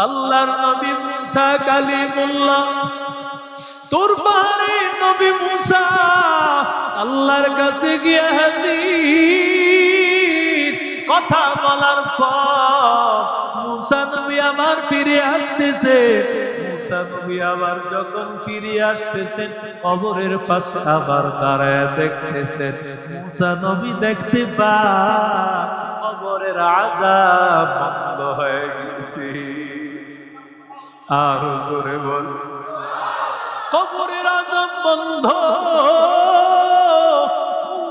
আল্লাহর নবী মুসা কালিমুল্লাহ, তোর পাহাড়ে নবী মুসা আল্লাহর কাছে গিয়ে হাজির। কথা বলার পর মুসা নবী আবার ফিরে আসতেছে। মুসা নবী আবার যখন ফিরে আসতেছেন, কবরের পাশে আবার দাঁড়ায় দেখতেছেন। মুসা নবী দেখতে পায় কবরের আযাব বন্ধ হয়ে গেছে। আর জোরে বল, কবরের আযাব বন্ধ।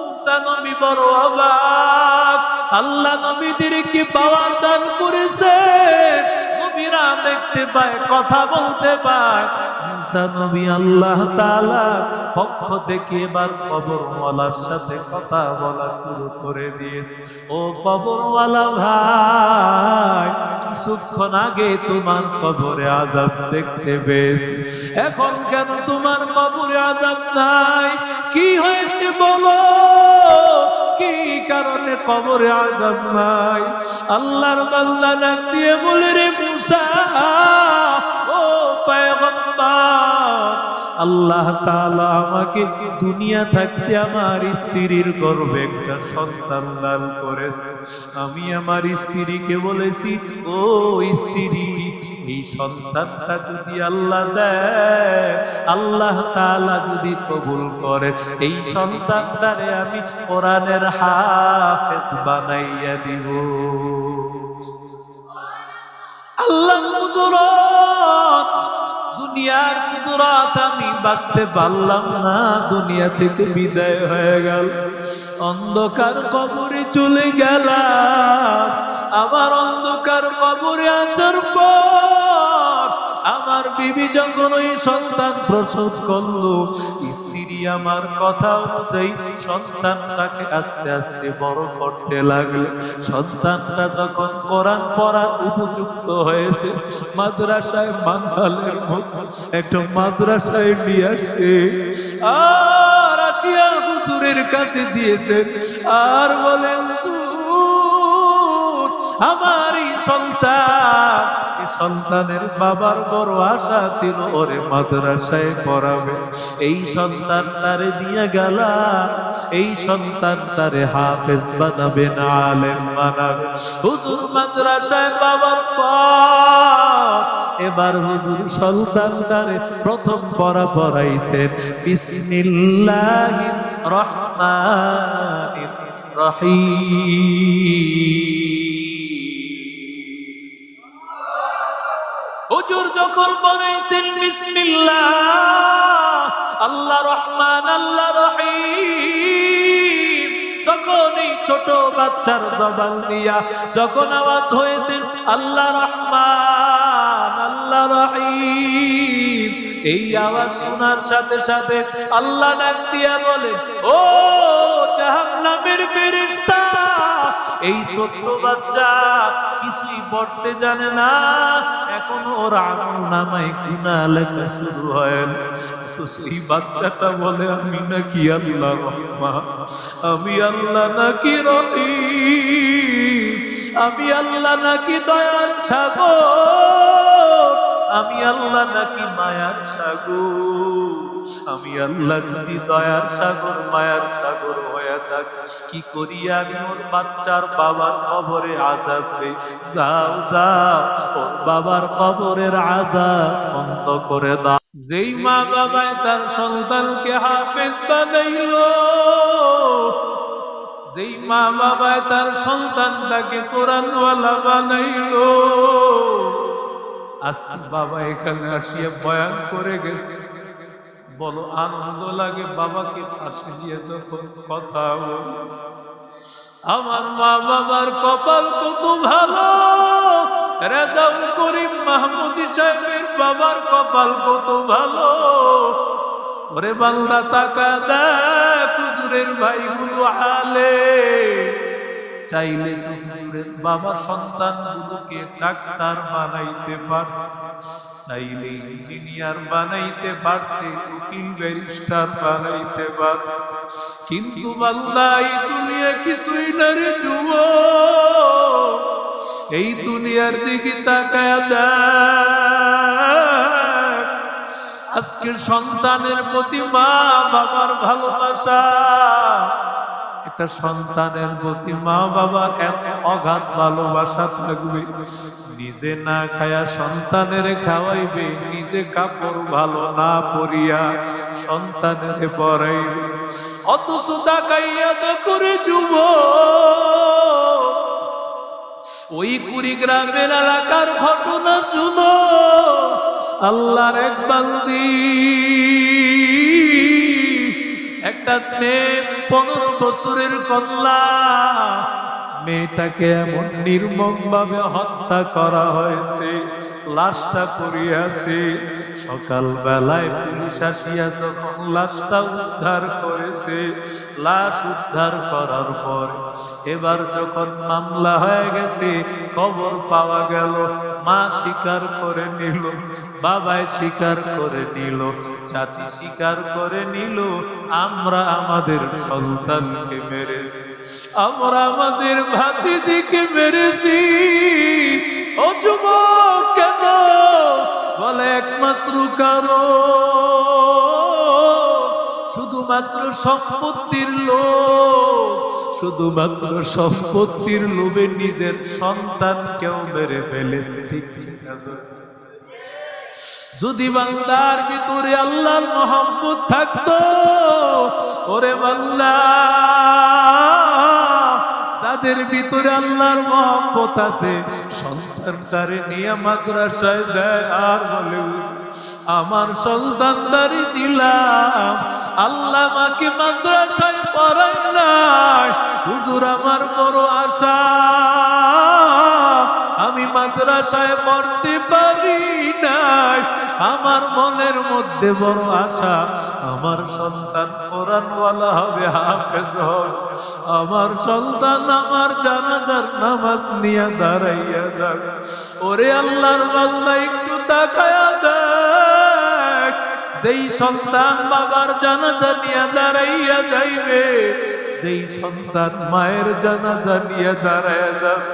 মুসা নবী বড় অবাক। আল্লাহ নবীদেরকে পাওয়ার দান করেছে, নবীরা দেখতে পায়, কথা বলতে পায়। মুসা নবী আল্লাহ তাআলার পক্ষ থেকে এবার কবরওয়ালার সাথে কথা বলা শুরু করে দিয়েছে। ও কবরওয়ালা ভাই, কিছুক্ষণ আগে তোমার কবরে আযাব দেখতে পেয়েছি, এখন কেন তোমার কবরে আযাব নাই? কি হয়েছে বলো, কি কারণে কবরে আযাব নাই? আল্লাহর বান্দা ডাক দিয়ে বলে, রে মুসা, ও পয়গম্বর, আল্লাহ তাআলা আমাকে দুনিয়া থাকতে আমার স্ত্রীর গর্ভে একটা সন্তান দান করেছে। আমি আমার স্ত্রীকে বলেছি, ও স্ত্রী, এই সন্তানটা যদি আল্লাহ দেয়, আল্লাহ তাআলা যদি কবুল করে, এই সন্তানটারে আমি কোরআনের হাফেজ বানাইয়া দিব। আল্লাহ কুদরত, দুনিয়ার কুদরত, আমি বাঁচতে পারলাম না, দুনিয়া থেকে বিদায় হয়ে গেল, অন্ধকার কবরে চলে গেলাম। আবার অন্ধকার কবরে আসার পর আমার বিবি যখন ওই সন্তান প্রসব করলো, স্ত্রী আমার কথা অনুযায়ী সন্তানটাকে আস্তে আস্তে বড় করতে লাগলো। সন্তানটা যখন কোরআন পড়ার উপযুক্ত হয়েছে, মাদ্রাসায় মান্দালের মতো একটা মাদ্রাসায় নিয়ে আসছে। আর আসিয়া হুজুরের কাছে দিয়েছেন, আর বলেন, আমার এই সন্তান, এই সন্তানের বাবার বড় আশা ছিল ওরে মাদ্রাসায় পড়াবে, এই সন্তানটারে দিয়ে গেলাম, এই সন্তানটারে হাফেজ বানাবে না, আলেম বানাবে। হুজুর মাদ্রাসায় বাবার পর এবার হুজুর সন্তানটারে প্রথম পড়া পড়াইছেন বিসমিল্লাহির রহমানির রহিম। হুজুর যখন পড়াইছেন বিসমিল্লাহ, আল্লাহ রহমান আল্লাহ রহিম, তখন এই ছোট বাচ্চার জবান দিয়া যখন আওয়াজ হয়েছে আল্লাহ রহমান আল্লাহ রহিম, এই আওয়াজ শোনার সাথে সাথে আল্লাহ ডাক দিয়া বলে, ও জাহান্নামের ফেরেশতা, এই ছোট্ট বাচ্চা কিছুই পড়তে জানে না, এখনো ওর আমলনামায় গুনাহ লেখা শুরু হয় না। তো সেই বাচ্চাটা বলে, আমি নাকি আল্লাহ রহমান, আমি আল্লাহ নাকি রহিম, আমি আল্লাহ নাকি দয়ার সাগর, আমি আল্লাহ নাকি মায়ার সাগর। আমি আল্লাহ যদি দয়ার সাগর মায়ার সাগর হয়ে থাকি, কি করি আমি ওর বাচ্চার বাবার কবরে আযাব দেই? যাও যাও, ওর বাবার কবরের আযাব বন্ধ করে দাও। যেই মা বাবায় তার সন্তানকে হাফেজ বানাইলো, যেই মা বাবায় তার সন্তানটাকে কোরআনওয়ালা বানাইলো, আজকে বাবা এখানে আসিয়া বয়ান করে গেছে, বলো আনন্দ লাগে বাবাকে পাশে দিয়ে যখন কথা বল। আমার মা বাবার কপাল কত ভালো, রেজাউল করিম মাহমুদি সাহেবের বাবার কপাল কত ভালো। ওরে বান্দা তাকা দেখ, হুজুরের ভাইগুলো আলেম, চাইলে হুজুরের বাবা সন্তানগুলোকে ডাক্তার বানাইতে পারত, চাইলে ইঞ্জিনিয়ার বানাইতে পারতে, উকিল ব্যারিস্টার বানাইতে পারত, কিন্তু বান্দা এই দুনিয়া কিছুই না রে যুবক, এই দুনিয়ার দিকে তাকায়া দেখ, আজকের সন্তানের প্রতি মা বাবার ভালোবাসা, একটা সন্তানের প্রতি মা বাবার এত অগাধ ভালোবাসা থাকবে, নিজে না খায়া সন্তানের খাওয়াইবে, নিজে কাপড় ভালো না পরিয়া সন্তানের পরাইবে। অথচ তাকাইয়া করে যুবক ওই কুড়িগ্রামের এলাকার ঘটনা শুনো। আল্লাহর এক বান্দি, একটা মেয়ে 15 বছরের কন্যা, মেয়েটাকে এমন নির্মম ভাবে হত্যা করা হয়েছে, লাশটা পড়িয়াছে। সকাল বেলায় পুলিশ আসিয়া যখন লাশটা উদ্ধার করেছে, লাশ উদ্ধার করার পর এবার যখন মামলা হয়ে গেছে, খবর পাওয়া গেল, মা স্বীকার করে নিল, বাবাই স্বীকার করে নিল, চাচি স্বীকার করে নিল, আমরা আমাদের সন্তানকে মেরেছি, আমরা আমাদের ভাতিজিকে মেরেছি। ও যুবক কেন? বলে একমাত্র কারণ শুধুমাত্র সম্পত্তির লোভ, শুধুমাত্র সম্পত্তির লোভে নিজের সন্তানকেও মেরে ফেলেছে। ঠিক আছে? যদি বান্দার ভিতরে আল্লাহর মহব্বত থাকতো, ওরে বান্দা, যাদের ভিতরে আল্লাহর মহব্বত আছে, সন্তানটারে নিয়ে মাদ্রাসায় যায় আর বলে আমার সন্তানটারে দিলাম, আল্লাহ আমাকে মাদ্রাসায় পড়ায় নাই, হুজুর আমার বড় আশা, আমি মাদ্রাসায় পড়তে পারি নাই, আমার মনের মধ্যে বড় আশা আমার সন্তান কোরআনওয়ালা হবে, হাফেজ হবে, আমার সন্তান আমার জানাজার নামাজ নিয়ে দাঁড়াইয়া যাবে। ওরে আল্লাহর বান্দা একটু তাকায়া দেখ, যেই সন্তান বাবার জানাজা নিয়ে দাঁড়াইয়া যাইবে, যেই সন্তান মায়ের জানাজা নিয়ে দাঁড়াইয়া যাবে,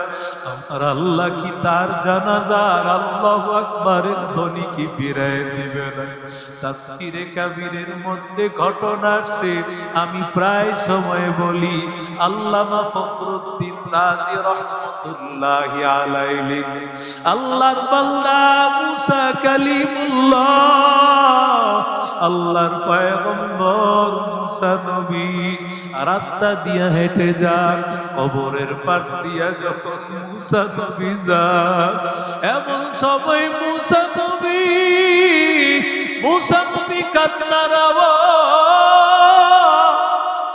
আমার আল্লাহ কি তার জানাজার আল্লাহু আকবারের ধ্বনি কি ফিরায় দিবে না? তাফসীরে কাবীরের মধ্যে ঘটনা আসছে, আমি প্রায় সময় বলি, আল্লামা ফখরুদ্দীন রাজি রাহমাতুল্লাহি আলাইহি, আল্লাহর বান্দা মুসা কালিমুল্লাহ, আল্লাহর পয়গম্বর মুসা নবী রাস্তা দিয়া হেঁটে যান, কবরের পাশ দিয়া যখন মুসা নবী যান, এমন সময় মুসা নবী কান্নার আওয়াজ,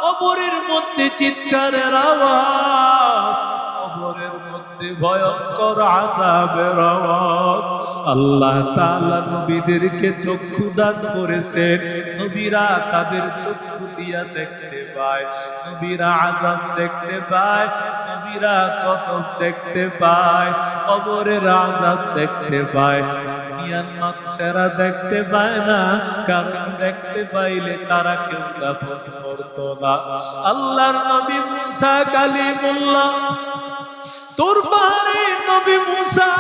কবরের মধ্যে চিৎকারের আওয়াজ, কবরের মধ্যে ভয়ঙ্কর আযাবের আওয়াজ। আল্লাহ তাআলা নবীদেরকে চক্ষু দান করেছেন, নবীরা তাদের চক্ষু দিয়া দেখতে পায়, নবীরা আযাব দেখতে পায়, নবীরা কতক দেখতে পায়, কবরের আযাব দেখতে পায়, দুনিয়ার মানুষেরা দেখতে পায় না, কারণ দেখতে পাইলে তারা কেউ দাফন করতো না। আল্লাহর নবী মুসা কালিমুল্লাহ, তোর পাহাড়ে নবী মুসা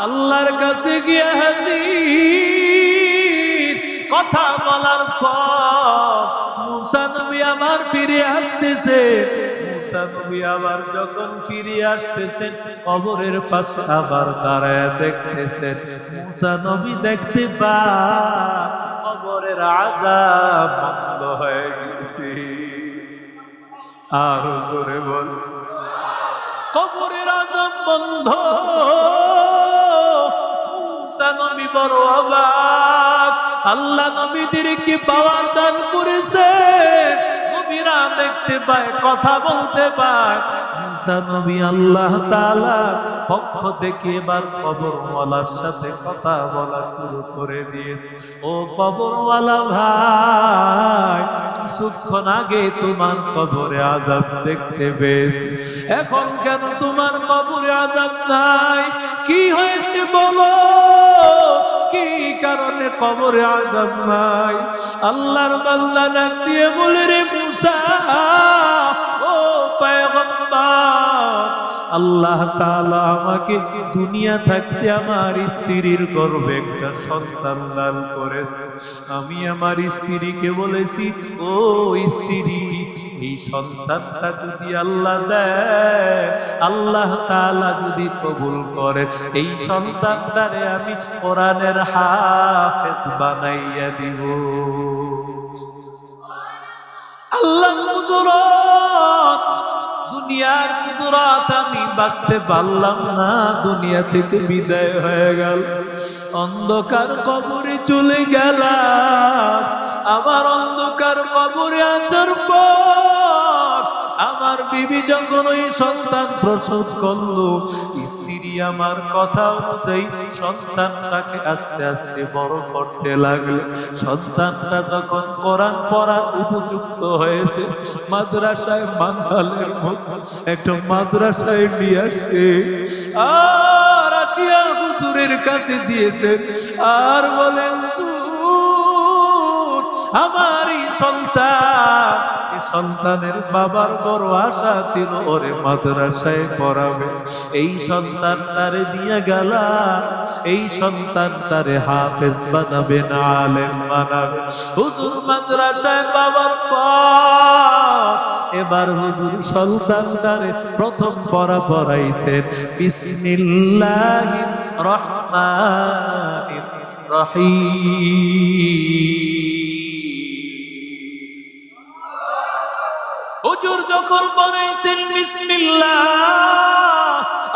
আল্লাহর কাছে গিয়ে হাজির। কথা বলার পর মুসা নবী আবার ফিরে আসতেছে, মুসা নবী আবার যখন ফিরে আসতেছেন, কবরের পাশে আবার দাঁড়ায় দেখতেছেন, মুসা নবী দেখতে পায় কবরের আযাব বন্ধ হয়ে গেছে। আর জোরে বল, কবরের আযাব বন্ধ। মুসা নবী বড় অবাক, আল্লাহ নবীদেরকে পাওয়ার দান করেছে, নবীরা দেখতে পায়, কথা বলতে পায়। মুসা নবী আল্লাহ তাআলার পক্ষ থেকে এবার কবরওয়ালার সাথে কথা বলা শুরু করে দিয়েছে। ও কবরওয়ালা ভাই, কিছুক্ষণ আগে তোমার কবরে আযাব দেখতে পেয়েছি, এখন কেন তোমার কবরে আযাব নাই? কি হয়েছে বলো, কি কারণে কবরে আযাব নাই? আল্লাহর বান্দা ডাক দিয়ে বলে, রে মুসা, ও পয়গম্বর, আল্লাহ তাআলা আমাকে দুনিয়া থাকতে আমার স্ত্রীর গর্ভে একটা সন্তান দান করেছে। আমি আমার স্ত্রীকে বলেছি, ও স্ত্রী, এই সন্তানটা যদি আল্লাহ দেয়, আল্লাহ তাআলা যদি কবুল করে, এই সন্তানটারে আমি কোরআনের হাফেজ বানাইয়া দিব। আল্লাহর কুদরত, দুনিয়ার কুদরত, আমি বাঁচতে পারলাম না, দুনিয়া থেকে বিদায় হয়ে গেল, অন্ধকার কবরে চলে গেলাম। আমার অন্ধকার কবরে আসার পর আমার বিবি যখন ওই সন্তান প্রসব করলো, স্ত্রী আমার কথা অনুযায়ী সন্তানটাকে আস্তে আস্তে বড় করতে লাগলো। সন্তানটা যখন কোরআন পড়ার উপযুক্ত হয়েছে, মাদ্রাসায় মান্দালের মতো একটা মাদ্রাসায় নিয়ে আসছে, আর আসিয়া হুজুরের কাছে দিয়েছে, আর বলে, হুজুর, আমার এই সন্তান, এই সন্তানের বাবার বড় আশা ছিল ওরে মাদ্রাসায় পড়াবে, এই সন্তান তারে দিয়ে গেলা, এই সন্তান তারে হাফেজ বানাবে না আলেম বানাবে। হুজুর মাদ্রাসায় বাবার পর এবার হুজুর সন্তানটারে প্রথম পড়াইছেন বিসমিল্লাহির রহমানির রহিম। হুজুর যখন পড়াইছেন বিসমিল্লাহ,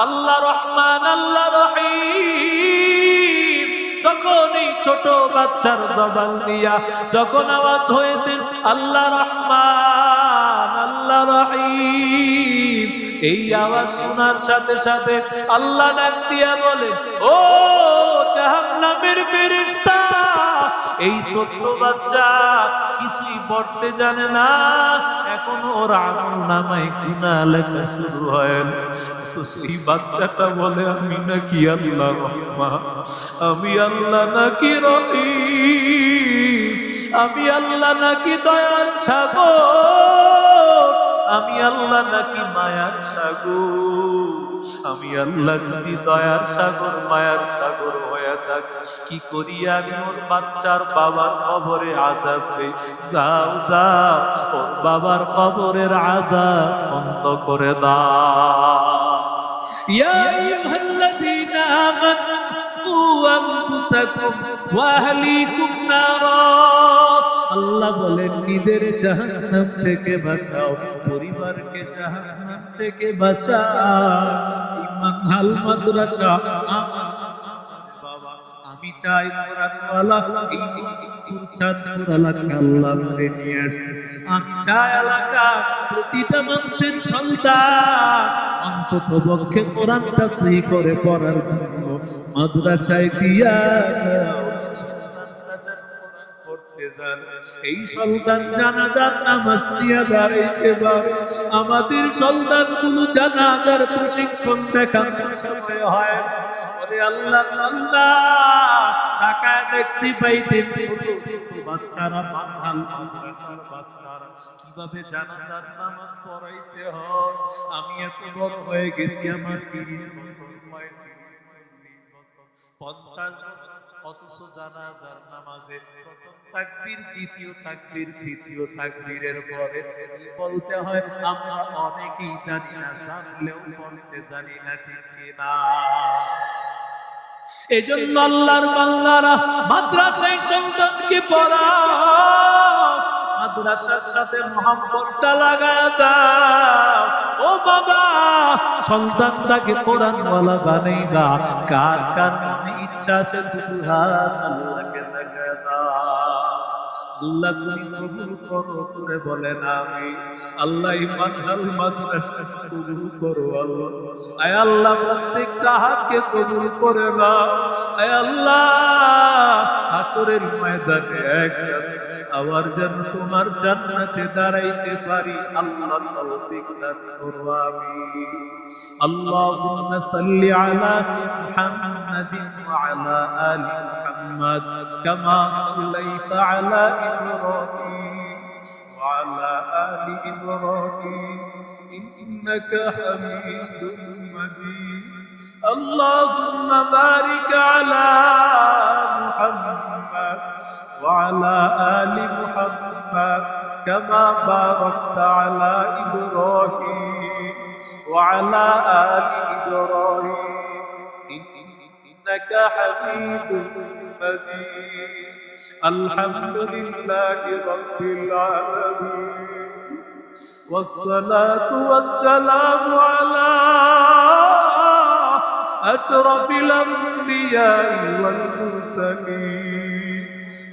আল্লাহ রহমান আল্লাহ রহিম, যখন এই ছোট বাচ্চার জবান দিয়া যখন আওয়াজ হয়েছে আল্লাহ রহমান আল্লাহ রহিম, এই আওয়াজ শোনার সাথে সাথে আল্লাহ ডাক দিয়া বলে, ও জাহান্নামের ফেরেশতা, এই ছোট্ট বাচ্চা কিছুই পড়তে জানে না, এখনো ওর আমলনামায় গুনাহ লেখা শুরু হয় না। তো সেই বাচ্চাটা বলে, আমি নাকি আল্লাহ রহমান, আমি আল্লাহ নাকি রহিম, আমি আল্লাহ নাকি দয়ার সাগর, আমি আল্লাহ নাকি মায়ার সাগর, আমি আল্লাহ যদি দয়ার সাগর মায়ার সাগর হয়ে থাকি, কি করি আমি ওর বাচ্চার বাবার কবরে আযাব দেই। যাও যাও, ওর বাবার কবরের আযাব বন্ধ করে দাও। ইয়া আইয়ুহাল্লাযীনা আমানু কু আনফুসাকুম ওয়া আহলিকুম নারা, আল্লাহ বলেন নিজের জাহান্নাম থেকে বাঁচাও, পরিবারকে জাহান্নাম থেকে বাঁচাও। ইমান হাল মাদ্রাসা, আমি চাই কোরআনওয়ালা এই চাঁদপুর এলাকা আল্লাহ করে নিয়ে আসে। আমি চাই এলাকা প্রতিটা মানুষের সন্তান অন্তত পক্ষে কোরআনটা সহি করে পড়ার জন্য মাদ্রাসায় দিয়া দাও। এই সন্তান জানাজার নামাজ নিয়ে দাঁড়াইতে পারে, আমাদের সন্তানগুলো জানাজার প্রশিক্ষণ দেখানোর সময় হয়। ওরে আল্লাহ বান্দা, তাকায় দেখতে পাইতেন ছোট ছোট বাচ্চারা, মানহাল মাদ্রাসার বাচ্চারা কিভাবে জানাজার নামাজ পড়াইতে হয়। আমি এত বড় হয়ে গেছি, আমার 30 বছর হয়, 50 বছর, অথচ জানাজার নামাজে প্রথম তাকবীর, দ্বিতীয় তাকবীর, তৃতীয় তাকবীরের পরে বলতে হয় আমরা অনেকেই জানি না, জানলেও পড়তে জানি না, ঠিক কিনা? এজন্য আল্লাহর বান্দারা মাদ্রাসায় সন্তানকে পড়াও, মাদ্রাসার সাথে মহব্বতটা লাগায় দাও। ও বাবা, সন্তানটাকে কোরআনওয়ালা বানাইবা, কার কার মনে ইচ্ছা আছে দুটো হাত আল্লাহকে লাগায় দাও। আল্লাহ তুমি কবুল করো, করে বলেন আমি। আল্লাহ ইমান হাল মাদ্রাসা কবুল করো আল্লাহ। আয় আল্লাহ প্রত্যেকটা হাতকে কবুল করে নাও। আয় আল্লাহ হাসরের ময়দানে একসাথে আবার যেন তোমার জান্নাতে দাঁড়াইতে পারি, আল্লাহ তৌফিক দান করো, আমিন। আল্লাহুম্মা সাল্লি আলা মুহাম্মাদিন ওয়া আলা আলি মুহাম্মাদ কামা সাল্লাইতা আলা ইব্রাহিম ওয়া আলা আলি ইব্রাহিম ইন্নাকা হামিদুম مجيد اللهم بارك على محمد وعلى آل محمد كما باركت على إبراهيم وعلى آل إبراهيم إنك حميد مجيد الحمد لله رب العالمين والصلاة والسلام على أشرف الأنبياء والمرسلين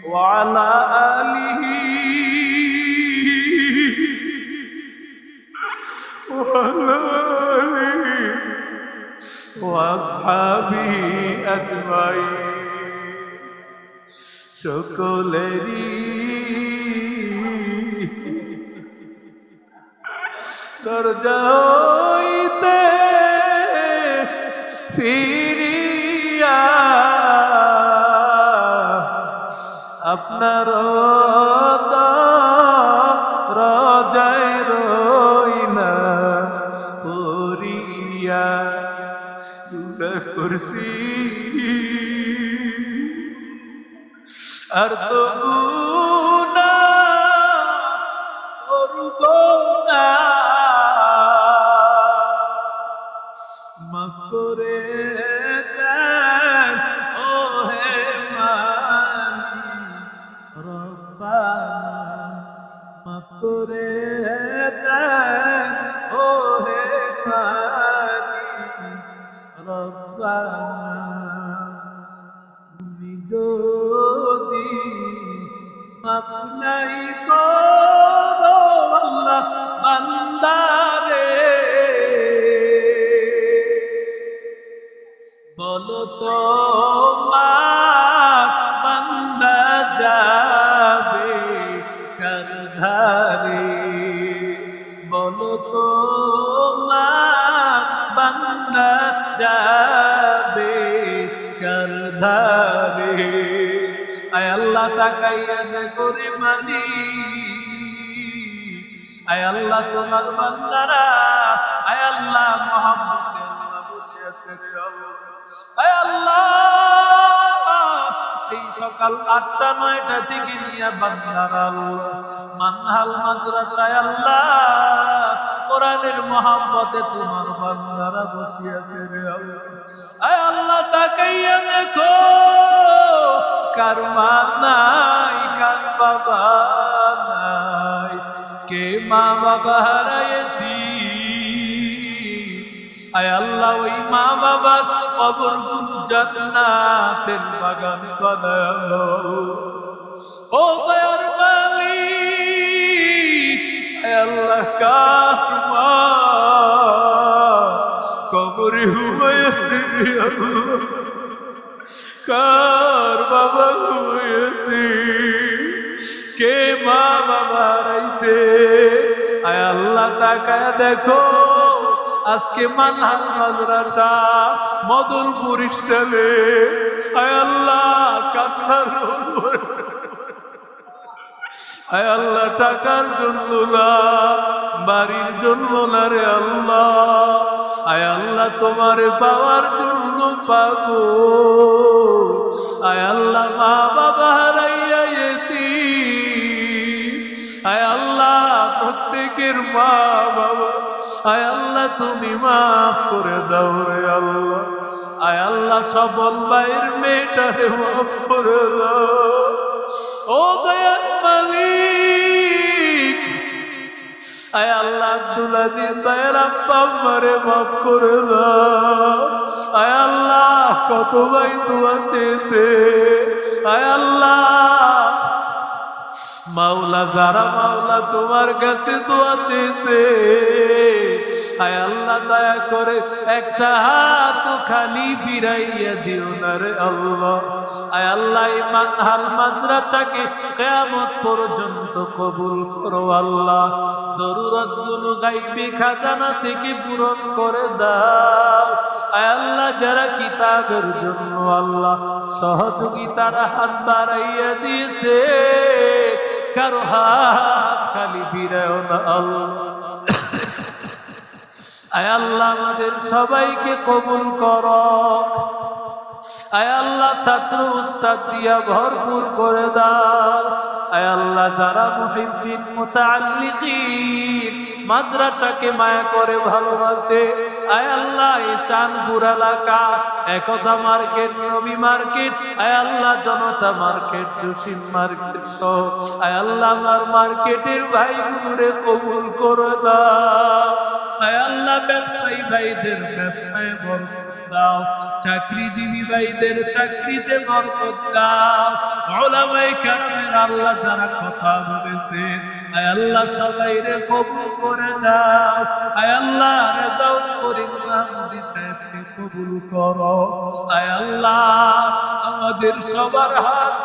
وعلى آله وأصحابه أجمعين সকলেরই দরজা হইতে ফিরিয়া আপনার রজায় রইনা পড়িয়া করছি আর তো গুনাহ করব না মাফ করে দেন ও হে মালিক রব্বানা মাফ করে দেন ও হে মালিক রব্বানা যদি মাফ নাই করো আল্লাহ বান্দারে বলো তো বান্দা যাবে কার ধারে বলো তো বান্দা যাবে কার ধারে আয় আল্লাহ তাকাইয়া দেখো রে মালিক আয় আল্লাহ তোমার বান্দারা আয় আল্লাহ মুহাম্মদে আল্লাহ বসে আছে রে আল্লাহ আয় আল্লাহ সেই সকাল 8টা 9টা থেকে নিয়ে বান্দারা আল্লাহ মানহাল মাদ্রাসায় আল্লাহ কোরআনের মহব্বতে তোমার বান্দারা বসে আছে রে আল্লাহ আয় আল্লাহ তাকাইয়া দেখো কার মা নাই কার বাবা নাই কে মা বাবা হারাইছি আয় আল্লাহ ওই মা বাবা কবর জান্নাতের বাগান বানাও ও দয়ার মালিক আয় আল্লাহ কার মা কবরে হুমায়ুসে আল্লাহ কার বাবা হয়েছে কে মা বাবা হারাইছে আয় আল্লাহ তাকায় দেখো আজকে মানহাল মাদ্রাসা মদনপুর স্টাইলে আয় আল্লাহ কান্নার আয় আল্লাহ টাকার জন্য না বাড়ির জন্য না রে আল্লাহ আয় আল্লাহ তোমারে পাওয়ার জন্য পাগো আয় আল্লাহ মা বাবা হারাইয়া এতিম আয় আল্লাহ প্রত্যেকের মা বাবা আয় আল্লাহ তুমি মাফ করে দাও রে আল্লাহ আয় আল্লাহ সবল ভাইয়ের মেয়েটারে মাফ করে দাও ও দয়ার মালিক আয় আল্লাহ আব্দুল আজিজ ভাইয়ের আব্বা আম্মারে মাফ করে দাও আয় আল্লাহ কত ভাই দোয়া চেয়েছে আয় আল্লাহ মাওলা যারা মাওলা তোমার কাছে দোয়া চেয়েছে আয় আল্লাহ দয়া করে একটা হাত খালি ফিরাইয়া দিও না রে আল্লাহ আয় আল্লাহ এই মানহাল মাদ্রাসাকে কিয়ামত পর্যন্ত কবুল করো আল্লাহ জরুরতগুলো গায়বী খাজানা থেকে পূরণ করে দাও আয় আল্লাহ যারা কিতাবের জন্য আল্লাহ সহযোগিতার হাত বাড়াইয়া দিয়েছে কারো হাত খালি ফিরাও না আল্লাহ আয় আল্লাহ আমাদের সবাইকে কবুল করো। আয় আল্লাহ ছাত্র উস্তাদ দিয়া ভরপুর করে দাও। আয় আল্লাহ যারা মুহিব্বিন মুতাআল্লিকিন মাদ্রাসাকে মায়া করে ভালোবাসে, আয় আল্লাহ এই চাঁদপুর এলাকা একতা মার্কেট, নবী মার্কেট, আয় আল্লাহ জনতা মার্কেট, জসিম মার্কেট সহ আয় আল্লাহ আমার মার্কেটের ভাইগুলোরে কবুল করে দাও। আয় আল্লাহ ব্যবসায়ী ভাইদের ব্যবসায় বরকত দাও, চাকরিজীবী ভাইদের চাকরিতে বরকত দাও। উলামায়ে কেরামের আল্লাহ যারা কথা বলেছে, আয় আল্লাহ সবাইরে কবুল করে দাও। আয় আল্লাহ রেজাউল করিম মাহমুদী সাহেবকে কবুল করো। আয় আল্লাহ আমাদের সবার হাত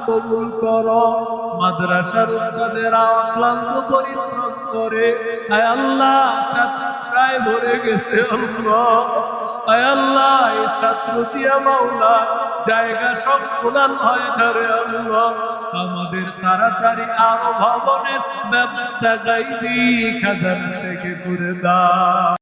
কবুল করো। মাদ্রাসার উস্তাদেরা অক্লান্ত পরিশ্রম করে আয় আল্লাহ ছাত্রায় ভরে গেছে আল্লাহ। আয় আল্লাহ এই ছাত্র দিয়া মাওলা জায়গা সব খোলান হয় না রে আল্লাহ। আমাদের তাড়াতাড়ি আরো ভবনের ব্যবস্থা গাইবি খাজানা থেকে করে দাও।